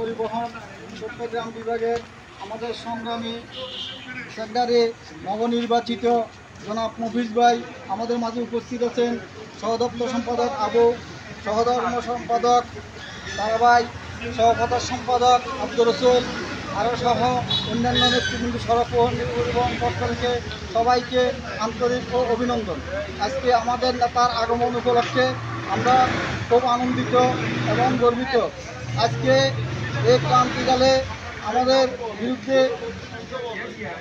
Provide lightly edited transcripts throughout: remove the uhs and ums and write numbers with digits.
পরিবহন চট্টগ্রাম বিভাগের আমাদের সংগ্রামী সেক্রেটারি নবনির্বাচিত জনাব মফিজ ভাই আমাদের মাঝে উপস্থিত আছেন। সহদপ্তর সম্পাদক আবু, সহধর্ম সম্পাদক তারাবাই, সহপতার সম্পাদক আব্দুর রসুল আরও সহ অন্যান্য নেতৃবৃন্দ সড়ক পরিবহন পক্ষ থেকে সবাইকে আন্তরিক ও অভিনন্দন। আজকে আমাদের নেতার আগমন উপলক্ষে আমরা খুব আনন্দিত এবং গর্বিত। আজকে এই ক্রান্তিকালে আমাদের বিরুদ্ধে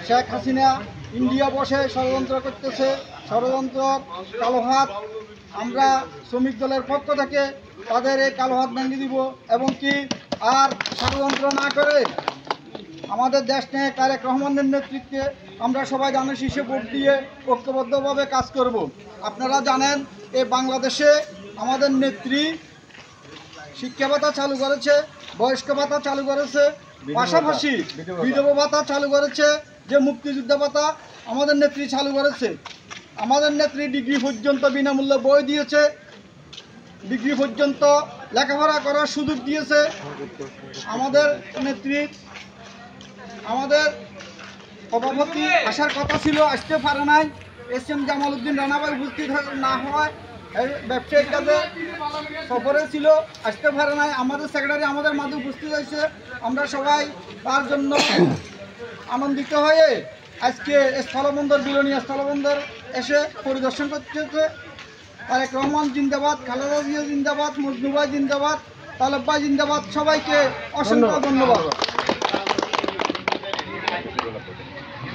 শেখ হাসিনা ইন্ডিয়া বসে ষড়যন্ত্র করতেছে, ষড়যন্ত্র কালো হাত। আমরা শ্রমিক দলের পক্ষ থেকে তাদের এই কালো হাত ভেঙে দিব এবং কি আর ষড়যন্ত্র না করে আমাদের দেশ নিয়ে তারেক রহমানের নেতৃত্বে আমরা সবাই ধানের শীর্ষে ভোট দিয়ে ঐক্যবদ্ধভাবে কাজ করব। আপনারা জানেন এই বাংলাদেশে আমাদের নেত্রী শিক্ষা ভাতা চালু করেছে, বয়স্ক ভাতা চালু করেছে, পাশাপাশি বিধবা ভাতা চালু করেছে, যে মুক্তিযোদ্ধা ভাতা আমাদের নেত্রী চালু করেছে। আমাদের নেত্রী ডিগ্রি পর্যন্ত বিনামূল্যে বই দিয়েছে, ডিগ্রি পর্যন্ত লেখাপড়া করার সুযোগ দিয়েছে। আমাদের নেত্রী আমাদের সভাপতি আসার কথা ছিল, আসতে পারে নাই। এস.এম. জামাল উদ্দিন রানা ভাই উপস্থিত না হওয়ায় ব্যবসায়িক কাজে সফরে ছিল, আসতে পারে নাই। আমাদের সেক্রেটারি আমাদের মাঝে উপস্থিত হয়েছে। আমরা সবাই তার জন্য আনন্দিত হয়ে আজকে স্থলবন্দর বিলোনিয়া স্থলবন্দর এসে পরিদর্শন করতেছে। তারেক রহমান জিন্দাবাদ, খালেদা জিয়া জিন্দাবাদ, মজনু ভাই জিন্দাবাদ, তালেব ভাই জিন্দাবাদ। সবাইকে অসংখ্য ধন্যবাদ।